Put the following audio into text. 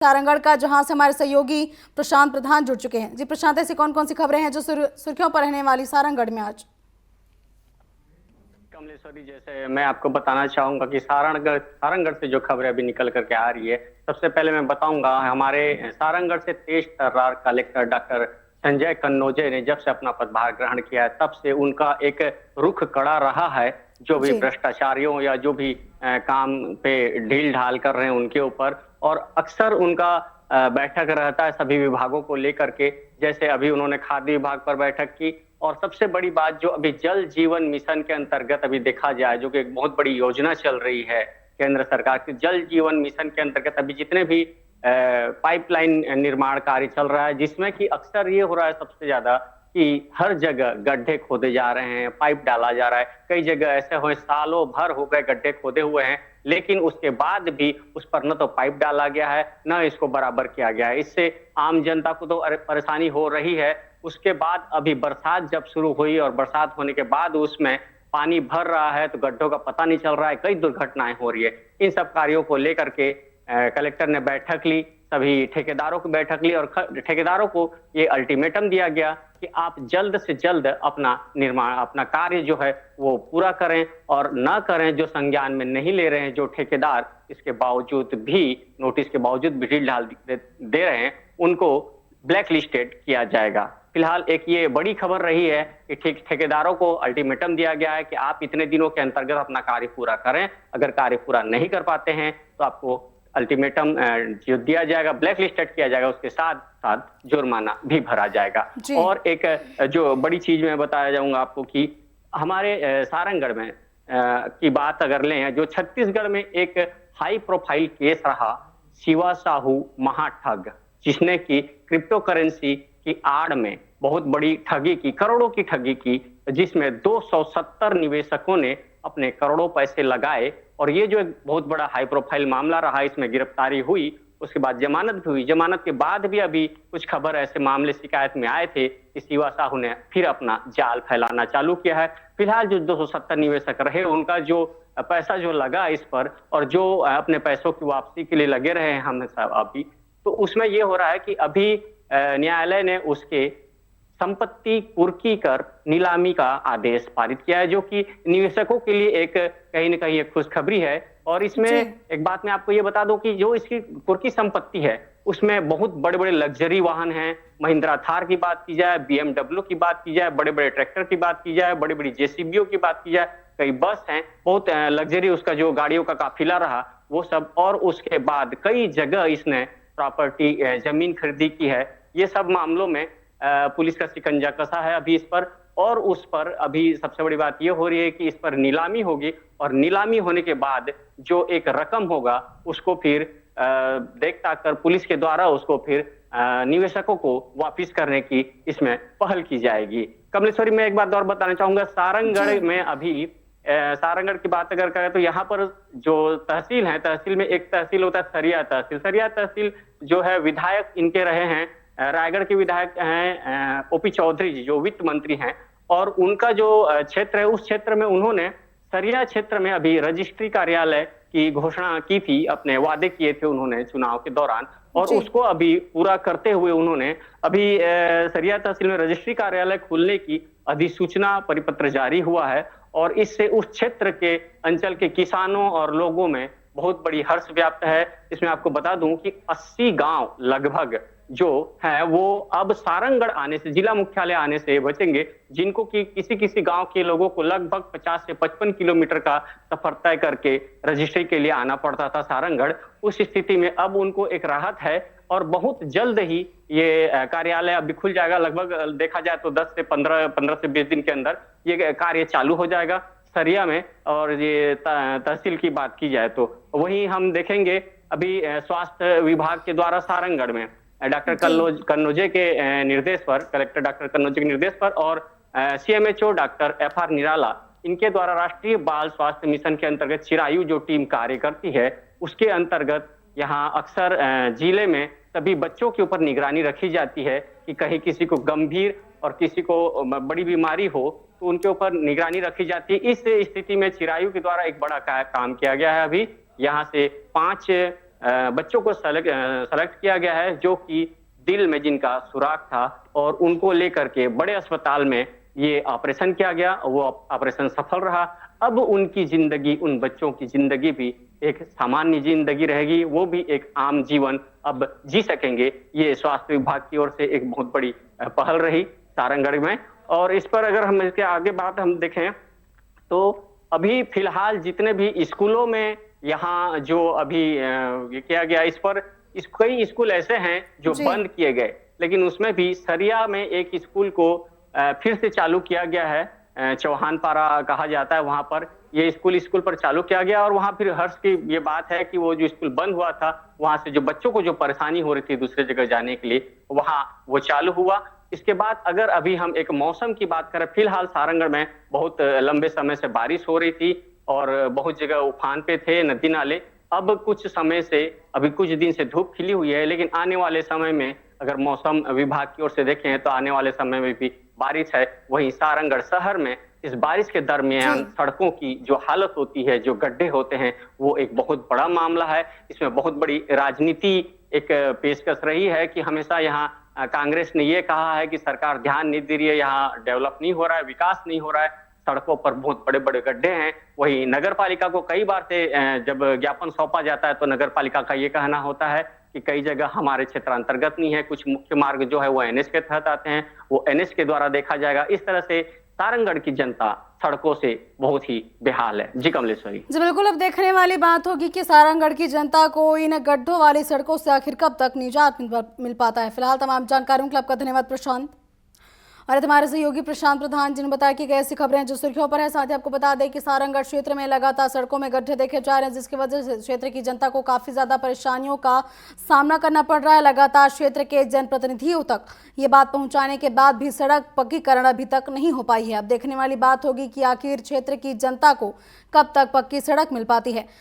सारंगढ़ का, जहां से हमारे सहयोगी प्रशांत प्रधान जुड़ चुके हैं। जी प्रशांत, ऐसी कौन कौन सी खबरें हैं जो सुर्खियों पर रहने वाली सारंगढ़ में आज? कमलेश्वरी, जैसे मैं आपको बताना चाहूंगा कि सारंगढ़ से जो खबरें अभी निकल करके आ रही है, सबसे पहले मैं बताऊंगा हमारे सारंगढ़ से तेज तर्रार कलेक्टर डॉक्टर संजय कन्नौजे ने जब से अपना पदभार ग्रहण किया है, तब से उनका एक रुख कड़ा रहा है। जो भी भ्रष्टाचारियों या जो भी काम पे ढील ढाल कर रहे हैं उनके ऊपर, और अक्सर उनका बैठक रहता है सभी विभागों को लेकर के। जैसे अभी उन्होंने खाद्य विभाग पर बैठक की, और सबसे बड़ी बात जो अभी जल जीवन मिशन के अंतर्गत अभी देखा जाए, जो कि एक बहुत बड़ी योजना चल रही है केंद्र सरकार की, जल जीवन मिशन के अंतर्गत अभी जितने भी पाइपलाइन निर्माण कार्य चल रहा है, जिसमें कि अक्सर ये हो रहा है सबसे ज्यादा कि हर जगह गड्ढे खोदे जा रहे हैं, पाइप डाला जा रहा है। कई जगह ऐसे हुए सालों भर हो गए गड्ढे खोदे हुए हैं, लेकिन उसके बाद भी उस पर न तो पाइप डाला गया है, न इसको बराबर किया गया है। इससे आम जनता को तो परेशानी हो रही है। उसके बाद अभी बरसात जब शुरू हुई और बरसात होने के बाद उसमें पानी भर रहा है, तो गड्ढों का पता नहीं चल रहा है, कई दुर्घटनाएं हो रही है। इन सब कार्यों को लेकर के कलेक्टर ने बैठक ली, सभी ठेकेदारों की बैठक ली, और ठेकेदारों को ये अल्टीमेटम दिया गया कि आप जल्द से जल्द अपना निर्माण, अपना कार्य जो है वो पूरा करें, और ना करें जो संज्ञान में नहीं ले रहे हैं जो ठेकेदार, इसके बावजूद भी, नोटिस के बावजूद भी ढील ढाल दे रहे हैं, उनको ब्लैक लिस्टेड किया जाएगा। फिलहाल एक ये बड़ी खबर रही है कि ठेकेदारों को अल्टीमेटम दिया गया है कि आप इतने दिनों के अंतर्गत अपना कार्य पूरा करें। अगर कार्य पूरा नहीं कर पाते हैं तो आपको अल्टीमेटम जो दिया जाएगा, ब्लैक लिस्टेड किया जाएगा, उसके साथ साथ जुर्माना भी भरा जाएगा। और एक जो बड़ी चीज मैं बताया जाऊंगा आपको कि हमारे सारंगढ़ में की बात अगर लें, जो छत्तीसगढ़ में एक हाई प्रोफाइल केस रहा, शिवा साहू महाठग, जिसने की क्रिप्टो करेंसी की आड़ में बहुत बड़ी ठगी की, करोड़ों की ठगी की, जिसमें 270 निवेशकों ने अपने करोड़ों पैसे लगाए। और ये जो एक बहुत बड़ा हाई प्रोफाइल मामला रहा, इसमें गिरफ्तारी हुई, उसके बाद जमानत भी हुई। जमानत के बाद भी अभी कुछ खबर ऐसे मामले शिकायत में आए थे कि शिवा साहू ने फिर अपना जाल फैलाना चालू किया है। फिलहाल जो 270 निवेशक रहे, उनका जो पैसा जो लगा इस पर, और जो अपने पैसों की वापसी के लिए लगे रहे हैं हमेशा अभी, तो उसमें ये हो रहा है कि अभी न्यायालय ने उसके संपत्ति कुर्की कर नीलामी का आदेश पारित किया है, जो कि निवेशकों के लिए एक कहीं न कहीं एक खुशखबरी है। और इसमें एक बात मैं आपको ये बता दूं कि जो इसकी कुर्की संपत्ति है, उसमें बहुत बड़े बड़े लग्जरी वाहन हैं। महिंद्रा थार की बात की जाए, BMW की बात की जाए, बड़े बड़े ट्रैक्टर की बात की जाए, बड़ी बड़ी JCBओ की बात की जाए, कई बस हैं, बहुत लग्जरी उसका जो गाड़ियों का काफिला रहा वो सब। और उसके बाद कई जगह इसने प्रॉपर्टी, जमीन खरीदी की है। ये सब मामलों में पुलिस का शिकंजा कसा है अभी इस पर। और उस पर अभी सबसे बड़ी बात यह हो रही है कि इस पर नीलामी होगी, और नीलामी होने के बाद जो एक रकम होगा उसको फिर देख ताक कर पुलिस के द्वारा उसको फिर निवेशकों को वापिस करने की इसमें पहल की जाएगी। कमलेश्वरी, मैं एक बात और बताना चाहूंगा, सारंगढ़ में अभी सारंगढ़ की बात अगर करें तो यहाँ पर जो तहसील है, तहसील में एक तहसील होता है सरिया तहसील। सरिया तहसील जो है, विधायक इनके रहे हैं, रायगढ़ के विधायक हैं OP चौधरी जी, जो वित्त मंत्री हैं, और उनका जो क्षेत्र है, उस क्षेत्र में उन्होंने सरिया क्षेत्र में अभी रजिस्ट्री कार्यालय की घोषणा की थी, अपने वादे किए थे उन्होंने चुनाव के दौरान, और उसको अभी पूरा करते हुए उन्होंने अभी सरिया तहसील में रजिस्ट्री कार्यालय खोलने की अधिसूचना परिपत्र जारी हुआ है। और इससे उस क्षेत्र के अंचल के किसानों और लोगों में बहुत बड़ी हर्ष व्याप्त है। इसमें आपको बता दूं कि 80 गांव लगभग जो है वो अब सारंगढ़ आने से, जिला मुख्यालय आने से बचेंगे, जिनको कि किसी किसी गांव के लोगों को लगभग 50 से 55 किलोमीटर का सफर तय करके रजिस्ट्री के लिए आना पड़ता था सारंगढ़। उस स्थिति में अब उनको एक राहत है, और बहुत जल्द ही ये कार्यालय अभी खुल जाएगा। लगभग देखा जाए तो 10 से 15 से 20 दिन के अंदर ये कार्य चालू हो जाएगा सरिया में। और ये तहसील की बात की जाए तो वहीं हम देखेंगे अभी स्वास्थ्य विभाग के द्वारा सारंगढ़ में डॉक्टर कन्नौजे के निर्देश पर, कलेक्टर डॉक्टर कन्नौजे के निर्देश पर, और CMHO डॉक्टर FR निराला, इनके द्वारा राष्ट्रीय बाल स्वास्थ्य मिशन के अंतर्गत चिरायु जो टीम कार्य करती है, उसके अंतर्गत यहाँ अक्सर जिले में सभी बच्चों के ऊपर निगरानी रखी जाती है कि कहीं किसी को गंभीर और किसी को बड़ी बीमारी हो तो उनके ऊपर निगरानी रखी जाती है। इस स्थिति में चिरायु के द्वारा एक बड़ा काम किया गया है। अभी यहाँ से 5 बच्चों को सेलेक्ट किया गया है जो कि दिल में जिनका सुराख था, और उनको लेकर के बड़े अस्पताल में ये ऑपरेशन किया गया। वो ऑपरेशन सफल रहा। अब उनकी जिंदगी, उन बच्चों की जिंदगी भी एक सामान्य जिंदगी रहेगी, वो भी एक आम जीवन अब जी सकेंगे। ये स्वास्थ्य विभाग की ओर से एक बहुत बड़ी पहल रही सारंगढ़ में। और इस पर अगर हम इसके आगे बात हम देखें तो अभी फिलहाल जितने भी स्कूलों में यहाँ जो अभी ये किया गया, इस पर कई स्कूल ऐसे हैं जो जी। बंद किए गए, लेकिन उसमें भी सरिया में एक स्कूल को फिर से चालू किया गया है। चौहानपारा कहा जाता है, वहां पर ये स्कूल पर चालू किया गया। और वहां फिर हर्ष की ये बात है कि वो जो स्कूल बंद हुआ था, वहां से जो बच्चों को जो परेशानी हो रही थी दूसरे जगह जाने के लिए, वहां वो चालू हुआ। इसके बाद अगर अभी हम एक मौसम की बात करें, फिलहाल सारंगढ़ में बहुत लंबे समय से बारिश हो रही थी और बहुत जगह उफान पे थे नदी नाले। अब कुछ समय से, अभी कुछ दिन से धूप खिली हुई है, लेकिन आने वाले समय में अगर मौसम विभाग की ओर से देखें तो आने वाले समय में भी बारिश है। वहीं सारंगढ़ शहर में इस बारिश के दरमियान जी। सड़कों की जो हालत होती है, जो गड्ढे होते हैं, वो एक बहुत बड़ा मामला है। इसमें बहुत बड़ी राजनीति एक पेशकश रही है कि हमेशा यहाँ कांग्रेस ने ये कहा है कि सरकार ध्यान नहीं दे रही है, यहाँ डेवलप नहीं हो रहा है, विकास नहीं हो रहा है, सड़कों पर बहुत बड़े बड़े गड्ढे हैं। वही नगर पालिका को कई बार से जब ज्ञापन सौंपा जाता है तो नगर पालिका का ये कहना होता है कि कई जगह हमारे क्षेत्र अंतर्गत नहीं है, कुछ मुख्य मार्ग जो है वो एनएच के तहत आते हैं, वो एनएच के द्वारा देखा जाएगा। इस तरह से सारंगढ़ की जनता सड़कों से बहुत ही बेहाल है। जी कमलेश्वरी। जी बिल्कुल, अब देखने वाली बात होगी कि सारंगढ़ की जनता को इन गड्ढों वाली सड़कों से आखिर कब तक निजात मिल पाता है। फिलहाल तमाम जानकारियों के लिए आपका धन्यवाद प्रशांत। और हमारे सहयोगी प्रशांत प्रधान जिन्होंने बताया कि ऐसी खबरें जो सुर्खियों पर है। साथ ही आपको बता दें कि सारंगढ़ क्षेत्र में लगातार सड़कों में गड्ढे देखे जा रहे हैं, जिसकी वजह से क्षेत्र की जनता को काफी ज्यादा परेशानियों का सामना करना पड़ रहा है। लगातार क्षेत्र के जनप्रतिनिधियों तक ये बात पहुंचाने के बाद भी सड़क पक्कीकरण अभी तक नहीं हो पाई है। अब देखने वाली बात होगी कि आखिर क्षेत्र की जनता को कब तक पक्की सड़क मिल पाती है।